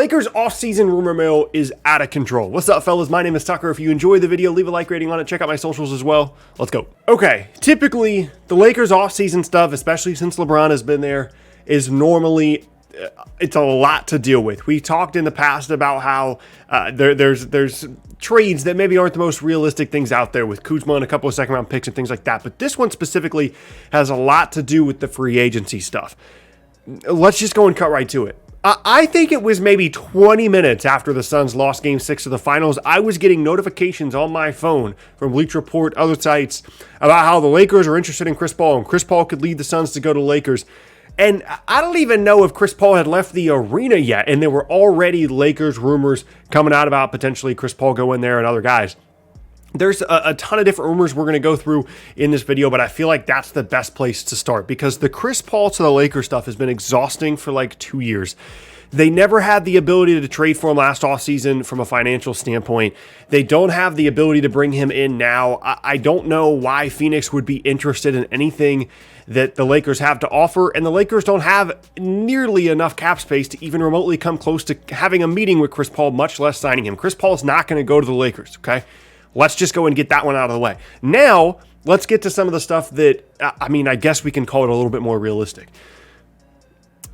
Lakers offseason rumor mill is out of control. What's up, fellas? My name is Tucker. If you enjoyed the video, leave a like rating on it. Check out my socials as well. Let's go. Okay, typically, the Lakers offseason stuff, especially since LeBron has been there, is normally, it's a lot to deal with. We talked in the past about how there's trades that maybe aren't the most realistic things out there with Kuzma and a couple of second-round picks and things like that. But this one specifically has a lot to do with the free agency stuff. Let's just go and cut right to it. I think it was maybe 20 minutes after the Suns lost Game 6 of the finals, I was getting notifications on my phone from Bleacher Report, other sites, about how the Lakers are interested in Chris Paul, and Chris Paul could lead the Suns to go to the Lakers. And I don't even know if Chris Paul had left the arena yet, and there were already Lakers rumors coming out about potentially Chris Paul going there and other guys. There's a ton of different rumors we're going to go through in this video, but I feel like that's the best place to start because the Chris Paul to the Lakers stuff has been exhausting for like 2 years. They never had the ability to trade for him last offseason from a financial standpoint. They don't have the ability to bring him in now. I don't know why Phoenix would be interested in anything that the Lakers have to offer, and the Lakers don't have nearly enough cap space to even remotely come close to having a meeting with Chris Paul, much less signing him. Chris Paul's not going to go to the Lakers, okay? Let's just go and get that one out of the way. Now, let's get to some of the stuff that, I guess we can call it a little bit more realistic.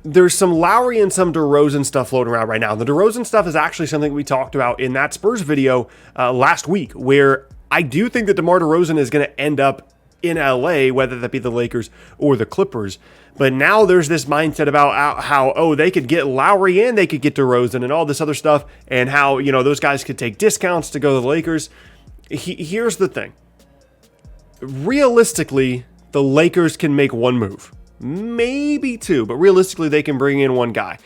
There's some Lowry and some DeRozan stuff floating around right now. The DeRozan stuff is actually something we talked about in that Spurs video last week, where I do think that DeMar DeRozan is going to end up in LA, whether that be the Lakers or the Clippers. But now there's this mindset about how, they could get Lowry and they could get DeRozan and all this other stuff, and how, those guys could take discounts to go to the Lakers. Here's the thing. Realistically, the Lakers can make one move. Maybe two, but realistically, they can bring in one guy.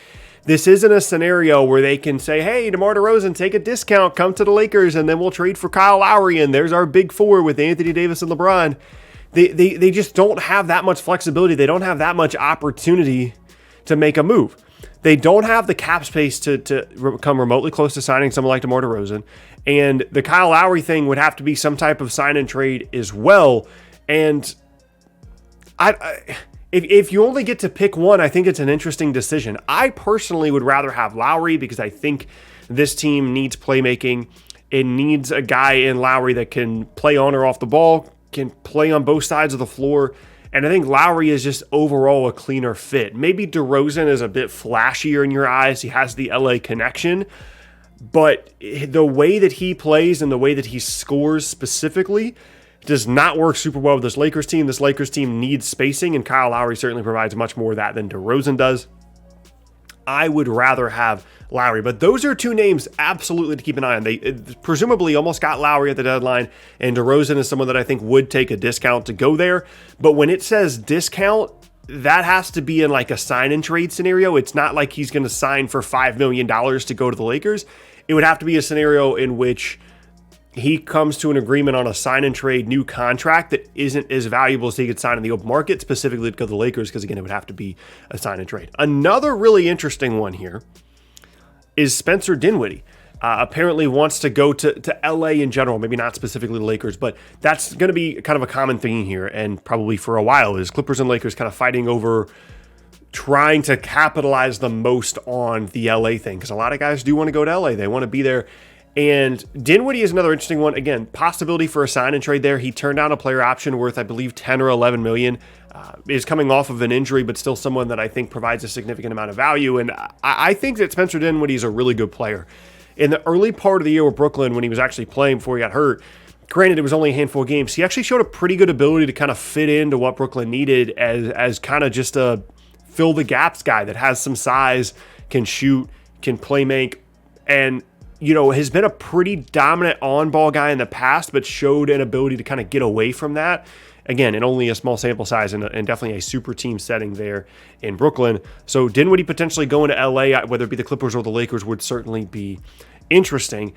This isn't a scenario where they can say, hey, DeMar DeRozan, take a discount, come to the Lakers, and then we'll trade for Kyle Lowry, and there's our big four with Anthony Davis and LeBron. They just don't have that much flexibility. They don't have that much opportunity to make a move. They don't have the cap space to come remotely close to signing someone like DeMar DeRozan. And the Kyle Lowry thing would have to be some type of sign and trade as well. And if you only get to pick one, I think it's an interesting decision. I personally would rather have Lowry because I think this team needs playmaking. It needs a guy in Lowry that can play on or off the ball, can play on both sides of the floor. And I think Lowry is just overall a cleaner fit. Maybe DeRozan is a bit flashier in your eyes. He has the LA connection. But the way that he plays and the way that he scores specifically does not work super well with this Lakers team. This Lakers team needs spacing, and Kyle Lowry certainly provides much more of that than DeRozan does. I would rather have Lowry, but those are two names absolutely to keep an eye on. They presumably almost got Lowry at the deadline, and DeRozan is someone that I think would take a discount to go there. But when it says discount, that has to be in like a sign and trade scenario. It's not like he's going to sign for $5 million to go to the Lakers. It would have to be a scenario in which he comes to an agreement on a sign and trade new contract that isn't as valuable as he could sign in the open market, specifically to go to the Lakers, because again, it would have to be a sign and trade. Another really interesting one here is Spencer Dinwiddie. Apparently wants to go to LA in general, maybe not specifically the Lakers, but that's going to be kind of a common thing here, and probably for a while, is Clippers and Lakers kind of fighting over trying to capitalize the most on the LA thing, because a lot of guys do want to go to LA. They want to be there. And Dinwiddie is another interesting one. Again, possibility for a sign and trade there. He turned down a player option worth, I believe, 10 or 11 million. Is coming off of an injury, but still someone that I think provides a significant amount of value. And I think that Spencer Dinwiddie is a really good player. In the early part of the year with Brooklyn, when he was actually playing before he got hurt, granted, it was only a handful of games, he actually showed a pretty good ability to kind of fit into what Brooklyn needed as kind of just a fill the gaps guy that has some size, can shoot, can play make, and has been a pretty dominant on-ball guy in the past, but showed an ability to kind of get away from that. Again, in only a small sample size and definitely a super team setting there in Brooklyn. So Dinwiddie potentially going to LA, whether it be the Clippers or the Lakers, would certainly be interesting.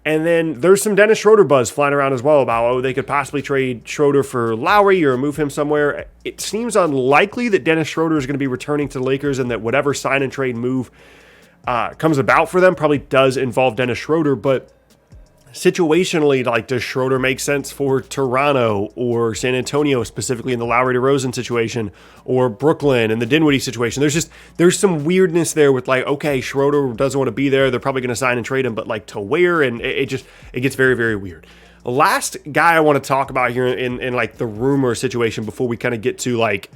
And then there's some Dennis Schroder buzz flying around as well about, they could possibly trade Schroder for Lowry or move him somewhere. It seems unlikely that Dennis Schroder is going to be returning to the Lakers, and that whatever sign and trade move comes about for them probably does involve Dennis Schroder, but situationally, like, does Schroder make sense for Toronto or San Antonio, specifically in the Lowry DeRozan situation, or Brooklyn and the Dinwiddie situation? There's some weirdness there with, like, okay, Schroder doesn't want to be there. They're probably going to sign and trade him, but like to where? And it gets very, very weird. The last guy I want to talk about here in like the rumor situation before we kind of get to like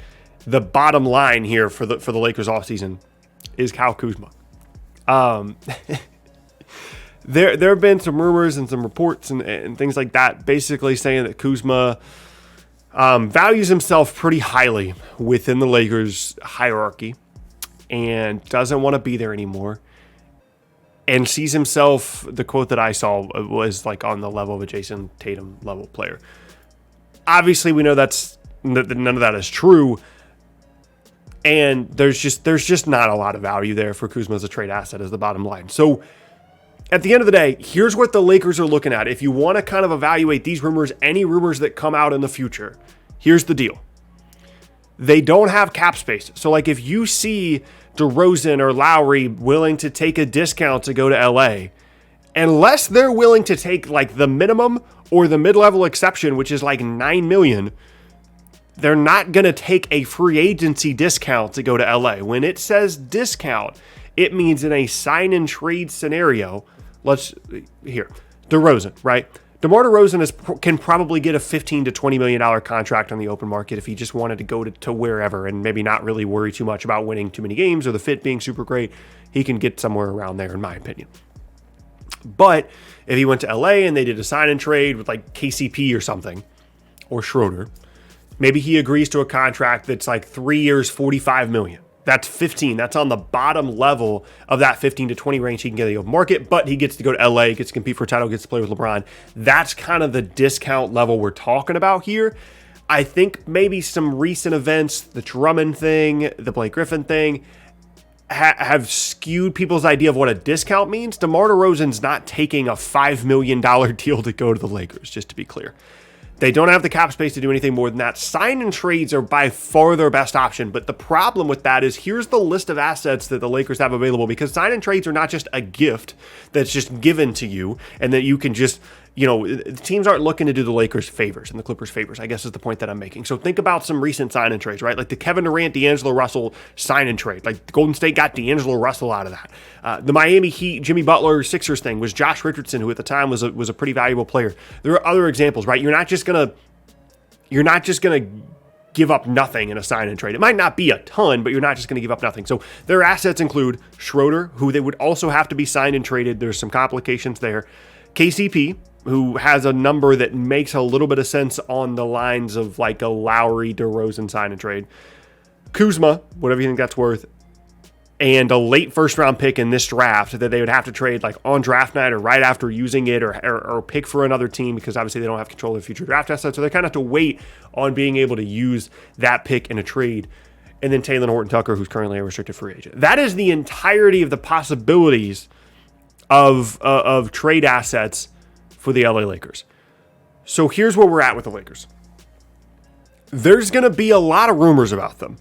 the bottom line here for the Lakers offseason is Kyle Kuzma. There have been some rumors and some reports and things like that basically saying that Kuzma values himself pretty highly within the Lakers hierarchy and doesn't want to be there anymore and sees himself, the quote that I saw was like on the level of a Jason Tatum level player. Obviously, we know that none of that is true. And there's just not a lot of value there for Kuzma as a trade asset is the bottom line. So at the end of the day, here's what the Lakers are looking at. If you want to kind of evaluate these rumors, any rumors that come out in the future, here's the deal. They don't have cap space. So like if you see DeRozan or Lowry willing to take a discount to go to LA, unless they're willing to take like the minimum or the mid-level exception, which is like $9 million, they're not going to take a free agency discount to go to LA. When it says discount, it means in a sign and trade scenario, DeRozan, right? DeMar DeRozan can probably get a $15 to $20 million contract on the open market if he just wanted to go to wherever and maybe not really worry too much about winning too many games or the fit being super great. He can get somewhere around there, in my opinion. But if he went to LA and they did a sign and trade with like KCP or something, or Schroder, maybe he agrees to a contract that's like 3 years, $45 million. That's 15. That's on the bottom level of that 15 to 20 range he can get in the open market, but he gets to go to LA, gets to compete for a title, gets to play with LeBron. That's kind of the discount level we're talking about here. I think maybe some recent events, the Drummond thing, the Blake Griffin thing, have skewed people's idea of what a discount means. DeMar DeRozan's not taking a $5 million deal to go to the Lakers, just to be clear. They don't have the cap space to do anything more than that. Sign and trades are by far their best option. But the problem with that is here's the list of assets that the Lakers have available, because sign and trades are not just a gift that's just given to you and that you can just, teams aren't looking to do the Lakers favors and the Clippers favors, I guess is the point that I'm making. So think about some recent sign and trades, right? Like the Kevin Durant, D'Angelo Russell sign and trade. Like Golden State got D'Angelo Russell out of that. The Miami Heat, Jimmy Butler, Sixers thing was Josh Richardson, who at the time was a pretty valuable player. There are other examples, right? You're not just gonna give up nothing in a sign and trade. It might not be a ton, but you're not just going to give up nothing. So their assets include Schroder, who they would also have to be signed and traded. There's some complications there. KCP, who has a number that makes a little bit of sense on the lines of like a Lowry DeRozan sign and trade. Kuzma, whatever you think that's worth, and a late first round pick in this draft that they would have to trade like on draft night or right after using it or pick for another team, because obviously they don't have control of the future draft assets. So they kind of have to wait on being able to use that pick in a trade. And then Taylor Horton-Tucker, who's currently a restricted free agent. That is the entirety of the possibilities of trade assets for the LA Lakers. So here's where we're at with the Lakers. There's going to be a lot of rumors about them.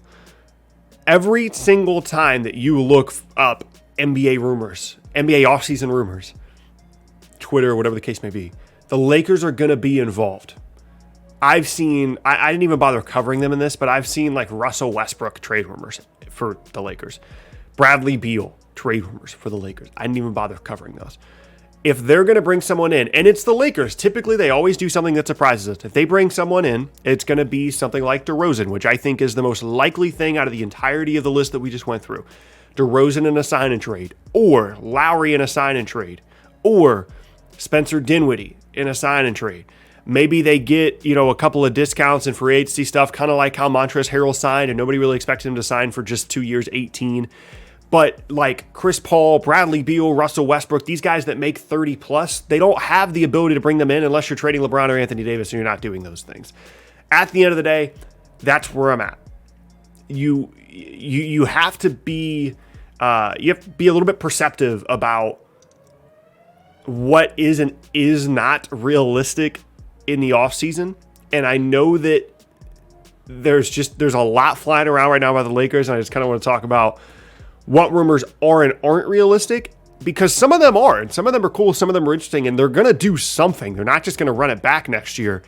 Every single time that you look up NBA rumors, NBA offseason rumors, Twitter, whatever the case may be, the Lakers are going to be involved. I've seen, I didn't even bother covering them in this, but I've seen like Russell Westbrook trade rumors for the Lakers. Bradley Beal trade rumors for the Lakers. I didn't even bother covering those. If they're going to bring someone in, and it's the Lakers, typically they always do something that surprises us. If they bring someone in, it's going to be something like DeRozan, which I think is the most likely thing out of the entirety of the list that we just went through. DeRozan in a sign and trade, or Lowry in a sign and trade, or Spencer Dinwiddie in a sign and trade. Maybe they get, a couple of discounts and free agency stuff, kind of like how Montrezl Harrell signed, and nobody really expected him to sign for just 2 years, 18. But like Chris Paul, Bradley Beal, Russell Westbrook, these guys that make 30 plus, they don't have the ability to bring them in unless you're trading LeBron or Anthony Davis and you're not doing those things. At the end of the day, that's where I'm at. You have to be a little bit perceptive about what is and is not realistic in the offseason. And I know that there's a lot flying around right now by the Lakers, and I just kind of want to talk about what rumors are and aren't realistic, because some of them are, and some of them are cool, some of them are interesting, and they're going to do something. They're not just going to run it back next year.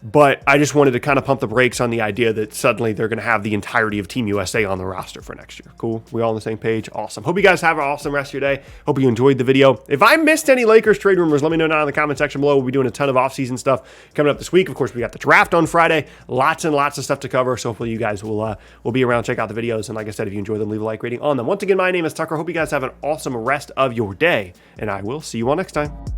But I just wanted to kind of pump the brakes on the idea that suddenly they're going to have the entirety of Team USA on the roster for next year. Cool. We all on the same page. Awesome. Hope you guys have an awesome rest of your day. Hope you enjoyed the video. If I missed any Lakers trade rumors, let me know down in the comment section below. We'll be doing a ton of offseason stuff coming up this week. Of course, we got the draft on Friday. Lots and lots of stuff to cover. So hopefully you guys will be around, check out the videos. And like I said, if you enjoy them, leave a like rating on them. Once again, my name is Tucker. Hope you guys have an awesome rest of your day. And I will see you all next time.